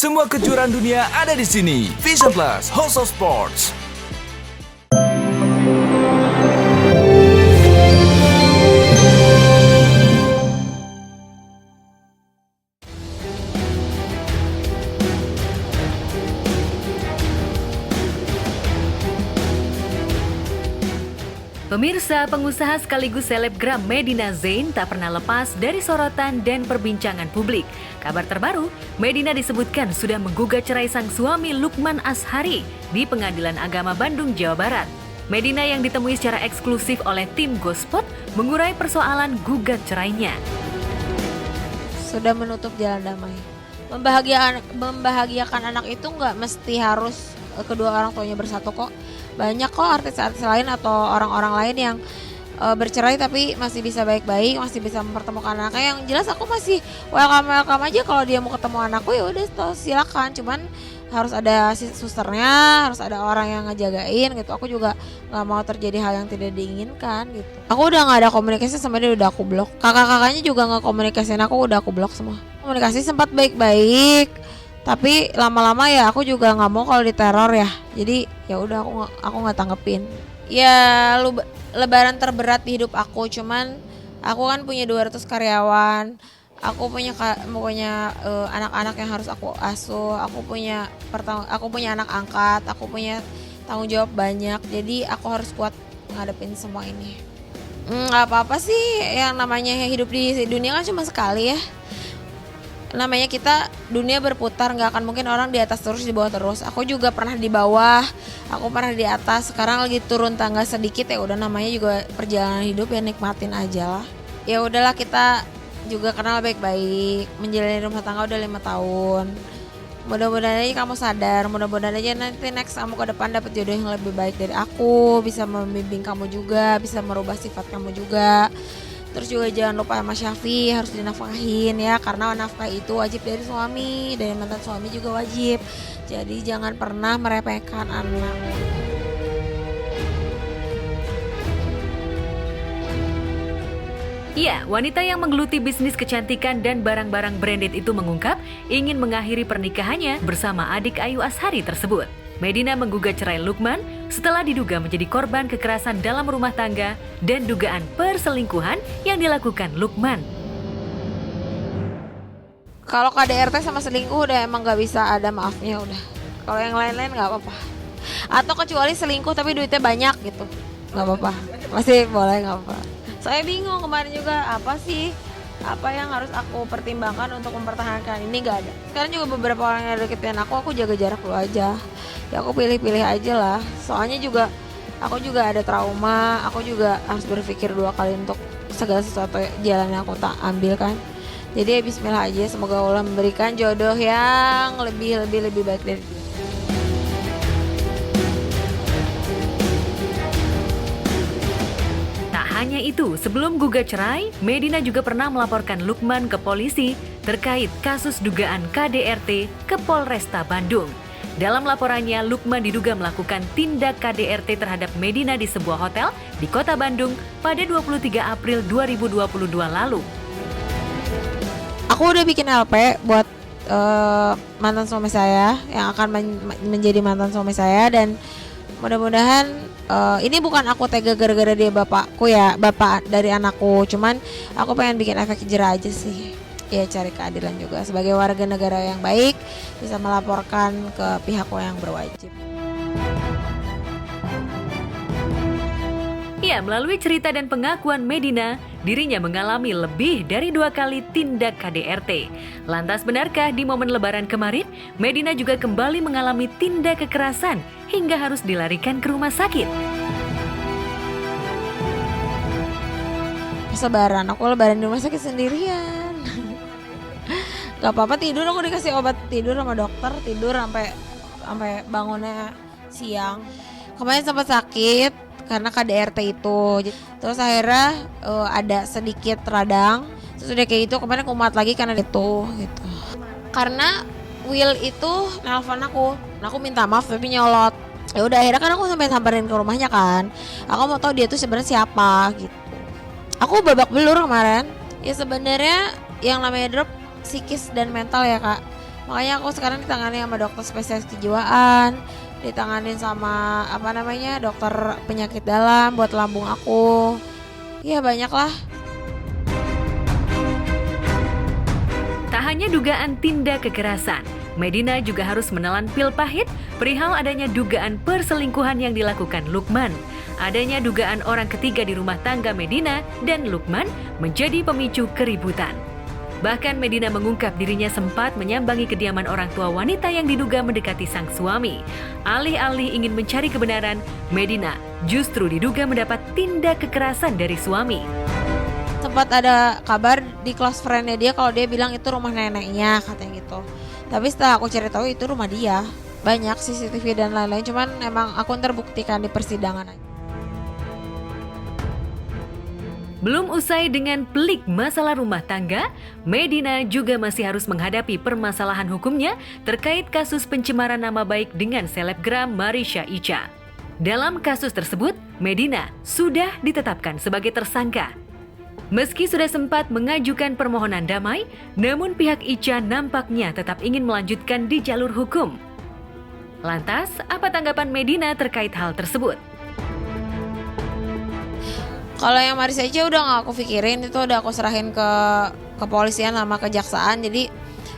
Semua kejuaraan dunia ada di sini. Vision Plus, House of Sports. Pemirsa, pengusaha sekaligus selebgram Medina Zain tak pernah lepas dari sorotan dan perbincangan publik. Kabar terbaru, Medina disebutkan sudah menggugat cerai sang suami Lukman Ashari di Pengadilan Agama Bandung, Jawa Barat. Medina yang ditemui secara eksklusif oleh tim Gospot mengurai persoalan gugat cerainya. Sudah menutup jalan damai. Membahagiakan anak itu nggak mesti harus kedua orang tuanya bersatu kok. Banyak kok artis-artis lain atau orang-orang lain yang bercerai tapi masih bisa baik-baik, masih bisa mempertemukan anaknya. Yang jelas aku masih welcome aja kalau dia mau ketemu anakku, ya udah silakan. Cuman harus ada susternya, harus ada orang yang ngejagain gitu. Aku juga nggak mau terjadi hal yang tidak diinginkan gitu. Aku udah nggak ada komunikasi sama dia, udah aku blok. Kakak-kakaknya juga nggak komunikasiin aku, udah aku blok semua. Komunikasi sempat baik-baik, tapi lama-lama ya aku juga nggak mau kalau diteror ya. Jadi ya udah aku nggak tanggepin. Ya lebaran terberat di hidup aku, cuman aku kan punya 200 karyawan. Aku punya anak-anak yang harus aku asuh. Aku punya anak angkat, aku punya tanggung jawab banyak. Jadi aku harus kuat ngadepin semua ini. Nggak apa-apa sih, yang namanya hidup di dunia kan cuma sekali ya. Namanya kita dunia berputar, nggak akan mungkin orang di atas terus di bawah terus. Aku juga pernah di bawah, aku pernah di atas, sekarang lagi turun tangga sedikit, ya udah namanya juga perjalanan hidup, ya nikmatin aja lah. Ya udahlah, kita juga kenal baik-baik, menjalani rumah tangga udah 5 tahun. Mudah-mudahan aja kamu sadar, mudah-mudahan aja nanti next kamu ke depan dapat jodoh yang lebih baik dari aku, bisa membimbing kamu juga, bisa merubah sifat kamu juga. Terus juga jangan lupa sama Syafi, harus dinafkahin ya, karena nafkah itu wajib dari suami, dari mantan suami juga wajib. Jadi jangan pernah meremehkan anak. Iya, wanita yang menggeluti bisnis kecantikan dan barang-barang branded itu mengungkap ingin mengakhiri pernikahannya bersama adik Ayu Ashari tersebut. Medina menggugat cerai Lukman setelah diduga menjadi korban kekerasan dalam rumah tangga dan dugaan perselingkuhan yang dilakukan Lukman. Kalau KDRT sama selingkuh udah emang gak bisa ada maafnya udah. Kalau yang lain-lain gak apa-apa. Atau kecuali selingkuh tapi duitnya banyak gitu, gak apa-apa. Masih boleh, gak apa-apa. Saya bingung kemarin juga, apa yang harus aku pertimbangkan untuk mempertahankan ini, gak ada. Sekarang juga beberapa orang yang deketin aku jaga jarak dulu aja. Ya aku pilih-pilih aja lah. Soalnya juga aku juga ada trauma, aku juga harus berpikir 2 kali untuk segala sesuatu jalan yang aku tak ambil kan. Jadi ya bismillah aja, semoga Allah memberikan jodoh yang lebih baik dari dia. Hanya itu, sebelum gugat cerai, Medina juga pernah melaporkan Lukman ke polisi terkait kasus dugaan KDRT ke Polresta Bandung. Dalam laporannya, Lukman diduga melakukan tindak KDRT terhadap Medina di sebuah hotel di Kota Bandung pada 23 April 2022 lalu. Aku udah bikin LP buat mantan suami saya yang akan menjadi mantan suami saya, dan mudah-mudahan ini bukan aku tega gara-gara dia bapakku ya, bapak dari anakku. Cuman aku pengen bikin efek jerah aja sih. Ya cari keadilan juga sebagai warga negara yang baik, bisa melaporkan ke pihak yang berwajib. Ya, melalui cerita dan pengakuan Medina, dirinya mengalami lebih dari 2 kali tindak KDRT. Lantas benarkah di momen lebaran kemarin, Medina juga kembali mengalami tindak kekerasan hingga harus dilarikan ke rumah sakit? Lebaran, aku lebaran di rumah sakit sendirian. Gak apa-apa, tidur, aku dikasih obat tidur sama dokter, tidur sampai bangunnya siang. Kemarin sempat sakit karena KDRT itu. Terus akhirnya ada sedikit radang. Terus udah kayak gitu kemarin kumat lagi karena itu gitu. Karena Will itu nelpon aku. Nah, aku minta maaf tapi nyolot. Ya udah akhirnya kan aku sampai samperin ke rumahnya kan. Aku mau tahu dia tuh sebenarnya siapa gitu. Aku babak belur kemarin. Ya sebenarnya yang namanya drop psikis dan mental ya Kak. Makanya aku sekarang ditangani sama dokter spesialis kejiwaan, ditanganin sama dokter penyakit dalam buat lambung aku. Ya banyak lah. Tak hanya dugaan tindak kekerasan, Medina juga harus menelan pil pahit perihal adanya dugaan perselingkuhan yang dilakukan Lukman. Adanya dugaan orang ketiga di rumah tangga Medina dan Lukman menjadi pemicu keributan. Bahkan Medina mengungkap dirinya sempat menyambangi kediaman orang tua wanita yang diduga mendekati sang suami. Alih-alih ingin mencari kebenaran, Medina justru diduga mendapat tindak kekerasan dari suami. Sempat ada kabar di close friend-nya dia kalau dia bilang itu rumah neneknya katanya gitu. Tapi setelah aku cari tahu itu rumah dia. Banyak CCTV dan lain-lain, cuman emang aku terbuktikan di persidangan aja. Belum usai dengan pelik masalah rumah tangga, Medina juga masih harus menghadapi permasalahan hukumnya terkait kasus pencemaran nama baik dengan selebgram Marisha Icha. Dalam kasus tersebut, Medina sudah ditetapkan sebagai tersangka. Meski sudah sempat mengajukan permohonan damai, namun pihak Icha nampaknya tetap ingin melanjutkan di jalur hukum. Lantas, apa tanggapan Medina terkait hal tersebut? Kalau yang Marisa aja udah gak aku pikirin, itu udah aku serahin ke kepolisian sama kejaksaan. Jadi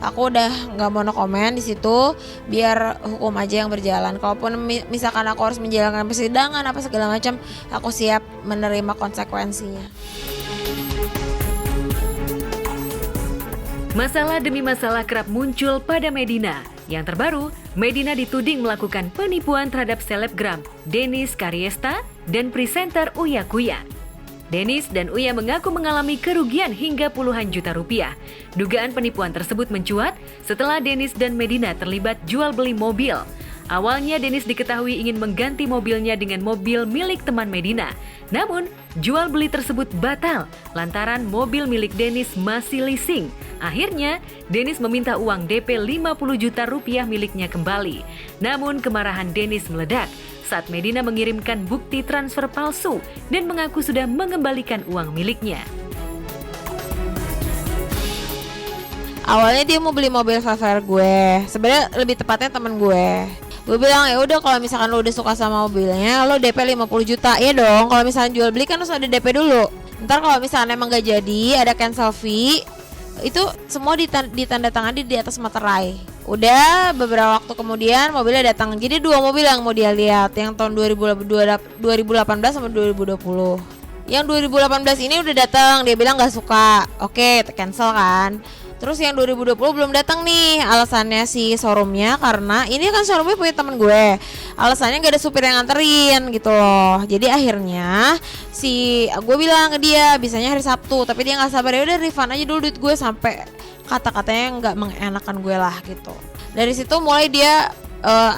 aku udah nggak mau komen di situ, biar hukum aja yang berjalan. Kalaupun misalkan aku harus menjalankan persidangan apa segala macam, aku siap menerima konsekuensinya. Masalah demi masalah kerap muncul pada Medina. Yang terbaru, Medina dituding melakukan penipuan terhadap selebgram Denis Karyesta dan presenter Uya Kuya. Denis dan Uya mengaku mengalami kerugian hingga puluhan juta rupiah. Dugaan penipuan tersebut mencuat setelah Denis dan Medina terlibat jual beli mobil. Awalnya Denis diketahui ingin mengganti mobilnya dengan mobil milik teman Medina. Namun, jual beli tersebut batal lantaran mobil milik Denis masih leasing. Akhirnya, Denis meminta uang DP 50 juta rupiah miliknya kembali. Namun, kemarahan Denis meledak saat Medina mengirimkan bukti transfer palsu dan mengaku sudah mengembalikan uang miliknya. Awalnya dia mau beli mobil Favela gue. Sebenarnya lebih tepatnya temen gue. Gue bilang ya udah kalau misalkan lo udah suka sama mobilnya, lo DP 50 juta. Iya dong, kalau misalkan jual beli kan harus ada DP dulu. Ntar kalau misalkan emang gak jadi, ada cancel fee, itu semua ditandatangani di atas materai. Udah beberapa waktu kemudian mobilnya datang. Jadi 2 mobil yang mau dia lihat, yang tahun 2018 sama 2020. Yang 2018 ini udah datang, dia bilang gak suka. Oke, cancel kan. Terus yang 2020 belum datang nih. Alasannya si showroomnya karena ini kan showroomnya punya temen gue. Alasannya gak ada supir yang nganterin gitu loh. Jadi akhirnya gue bilang ke dia bisanya hari Sabtu, tapi dia nggak sabar. Ya udah refund aja dulu duit gue, sampai kata-katanya nggak mengenakan gue lah gitu. Dari situ mulai dia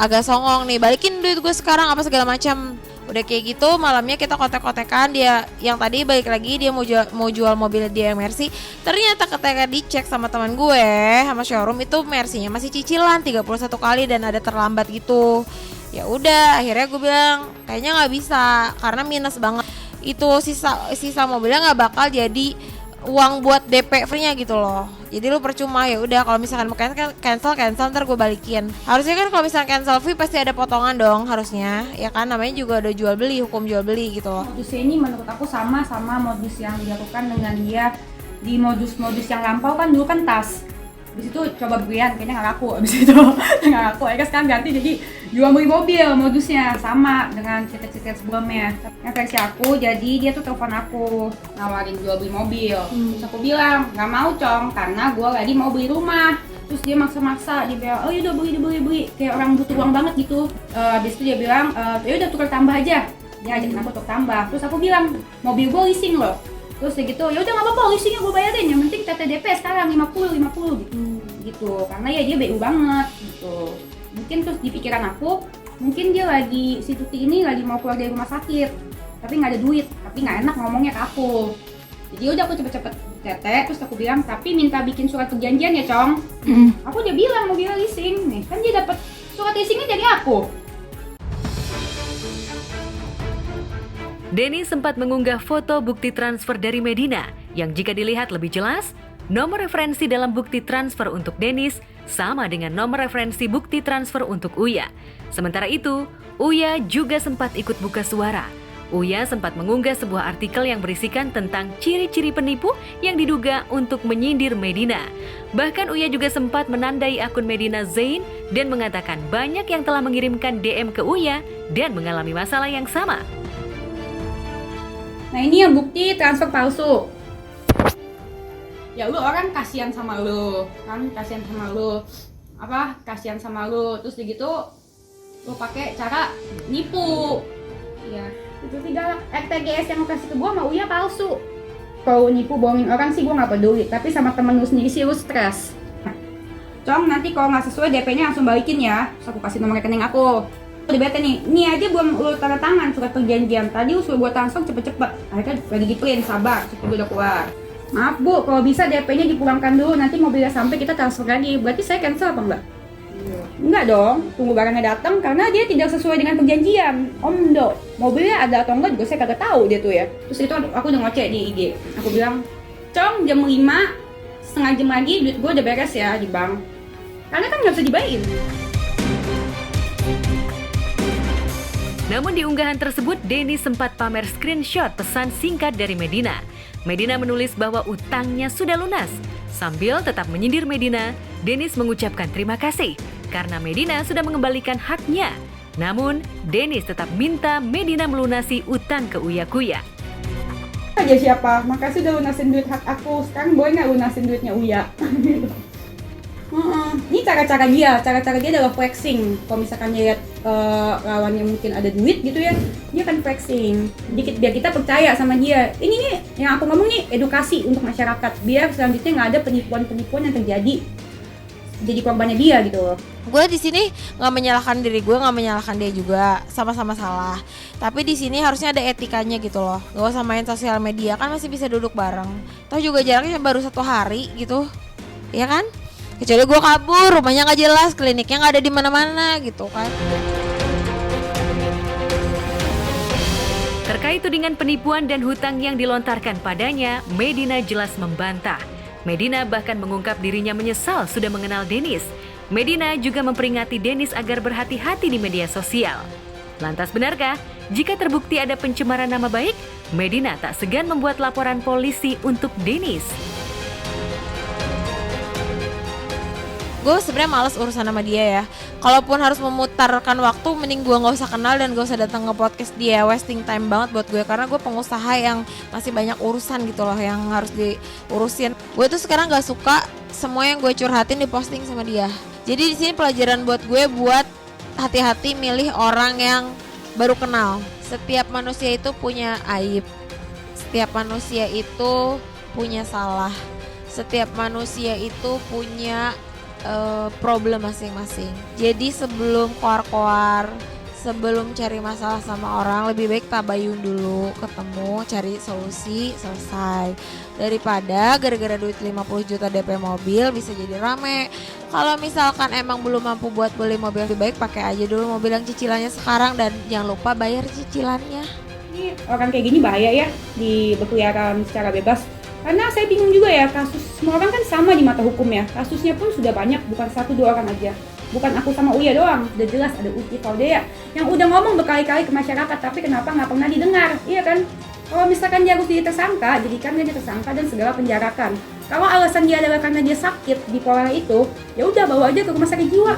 agak songong nih, balikin duit gue sekarang apa segala macam. Udah kayak gitu malamnya kita kontek-kontekan, dia yang tadi balik lagi dia mau jual mobil dia yang Mercy. Ternyata ketika dicek sama teman gue sama showroom itu Mercy-nya masih cicilan 31 kali dan ada terlambat gitu. Ya udah akhirnya gue bilang kayaknya nggak bisa karena minus banget. Itu sisa mobilnya nggak bakal jadi uang buat DP free-nya gitu loh. Jadi lu percuma. Ya udah kalau misalkan mau cancel ntar gue balikin. Harusnya kan kalau misalkan cancel fee pasti ada potongan dong harusnya. Ya kan namanya juga udah jual beli, hukum jual beli gitu loh. Modusnya ini menurut aku sama modus yang dilakukan dengan dia di modus-modus yang lampau kan. Dulu kan tas, habis itu coba belian kayaknya nggak laku, habis itu nggak laku. Akhirnya sekarang ganti jadi jual beli mobil. Modusnya sama dengan cerita-cerita sebelumnya. Yang versi aku, jadi dia tuh telepon aku nawarin jual beli mobil. Terus aku bilang nggak mau Cong, karena gue lagi mau beli rumah. Terus dia maksa-maksa, dia bilang oh yaudah beli kayak orang butuh uang banget gitu. Habis itu dia bilang yaudah tukar tambah aja. Dia ajakin aku tukar tambah. Terus aku bilang mobil gue leasing loh. Terus kayak gitu, ya udah nggak apa-apa, leasingnya gue bayarin, yang penting TTDP sekarang 50 gitu. Karena ya dia BU banget gitu. Mungkin terus di pikiran aku, mungkin dia lagi si Tuti ini lagi mau keluar dari rumah sakit, tapi nggak ada duit, tapi nggak enak ngomongnya ke aku. Jadi udah aku cepet-cepet tete, terus aku bilang tapi minta bikin surat perjanjian ya Cong. Aku udah bilang mau bilang leasing, nih kan dia dapat surat leasingnya dari aku. Denny sempat mengunggah foto bukti transfer dari Medina yang jika dilihat lebih jelas, nomor referensi dalam bukti transfer untuk Dennis sama dengan nomor referensi bukti transfer untuk Uya. Sementara itu, Uya juga sempat ikut buka suara. Uya sempat mengunggah sebuah artikel yang berisikan tentang ciri-ciri penipu yang diduga untuk menyindir Medina. Bahkan Uya juga sempat menandai akun Medina Zain dan mengatakan banyak yang telah mengirimkan DM ke Uya dan mengalami masalah yang sama. Nah ini yang bukti transfer palsu. Ya lu orang kasihan sama lu, kan kasihan sama lu. Kasihan sama lu, terus begitu lu pakai cara nipu. Ya, itu sih galak. RTGS yang lu kasih ke gua sama Uya palsu. Kalau nipu bohongin orang sih gua nggak peduli, tapi sama temen lu sendiri sih lu stres. Cong, nanti kalau nggak sesuai DP-nya langsung balikin ya. Terus aku kasih nomor rekening aku. Udah bete nih, ini aja belum lu tanda tangan surat perjanjian. Tadi lu suruh gua transfer cepet-cepet. Akhirnya lagi di print, sabar, supaya udah keluar. Maaf Bu, kalau bisa DP-nya dipulangkan dulu, nanti mobilnya sampai kita transfer lagi. Berarti saya cancel apa enggak? Enggak dong, tunggu barangnya datang karena dia tidak sesuai dengan perjanjian. Om Do, mobilnya ada atau enggak juga saya kagak tahu dia tuh ya. Terus itu aku udah ngoceh di IG. Aku bilang, Cong jam 5, setengah jam lagi duit gue udah beres ya di bank. Karena kan nggak bisa dibayarin. Namun di unggahan tersebut, Denny sempat pamer screenshot pesan singkat dari Medina. Medina menulis bahwa utangnya sudah lunas. Sambil tetap menyindir Medina, Dennis mengucapkan terima kasih karena Medina sudah mengembalikan haknya. Namun, Dennis tetap minta Medina melunasi utang ke Uya Kuya. Aja siapa? Makasih udah lunasin duit hak aku. Sekarang boleh nggak lunasin duitnya Uya? Ini cara-cara dia adalah flexing. Kalau misalkan dia lihat lawannya mungkin ada duit gitu ya, dia akan flexing. Dikit biar kita percaya sama dia. Ini nih yang aku ngomong nih edukasi untuk masyarakat. Biar selanjutnya nggak ada penipuan-penipuan yang terjadi. Jadi korbannya dia gitu loh. Gue di sini nggak menyalahkan diri gue, nggak menyalahkan dia juga, sama-sama salah. Tapi di sini harusnya ada etikanya gitu loh. Gak usah main sosial media, kan masih bisa duduk bareng. Toh juga jaraknya baru 1 hari gitu, ya kan? Kecuali gue kabur, rumahnya nggak jelas, kliniknya nggak ada di mana-mana gitu kan. Terkait tudingan penipuan dan hutang yang dilontarkan padanya, Medina jelas membantah. Medina bahkan mengungkap dirinya menyesal sudah mengenal Dennis. Medina juga memperingati Dennis agar berhati-hati di media sosial. Lantas benarkah jika terbukti ada pencemaran nama baik, Medina tak segan membuat laporan polisi untuk Dennis? Gue sebenarnya males urusan sama dia ya. Kalaupun harus memutarkan waktu, mending gue nggak usah kenal dan gak usah datang ke podcast dia. Wasting time banget buat gue karena gue pengusaha yang masih banyak urusan gitu loh yang harus diurusin. Gue tuh sekarang nggak suka semua yang gue curhatin diposting sama dia. Jadi di sini pelajaran buat gue buat hati-hati milih orang yang baru kenal. Setiap manusia itu punya aib. Setiap manusia itu punya salah. Setiap manusia itu punya problem masing-masing. Jadi sebelum koar-koar, sebelum cari masalah sama orang, lebih baik tabayun dulu, ketemu, cari solusi, selesai. Daripada gara-gara duit 50 juta DP mobil bisa jadi rame. Kalau misalkan emang belum mampu buat beli mobil, lebih baik pakai aja dulu mobil yang cicilannya sekarang dan jangan lupa bayar cicilannya. Ini orang kayak gini bahaya ya di berkeliaran secara bebas. Karena saya bingung juga ya, kasus semua orang kan sama di mata hukum ya. Kasusnya pun sudah banyak, bukan 1-2 orang aja. Bukan aku sama Uya doang, udah jelas ada Uti Faudea yang udah ngomong berkali-kali ke masyarakat, tapi kenapa nggak pernah didengar, iya kan? Kalau misalkan dia harus jadi tersangka, jadikan dia tersangka dan segala penjarakan. Kalau alasan dia adalah karena dia sakit bipolar itu, ya udah bawa aja ke rumah sakit jiwa,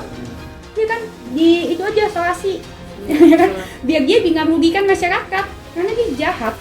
iya kan? Itu aja isolasi, ya kan? Biar dia bisa merugikan masyarakat, karena dia jahat.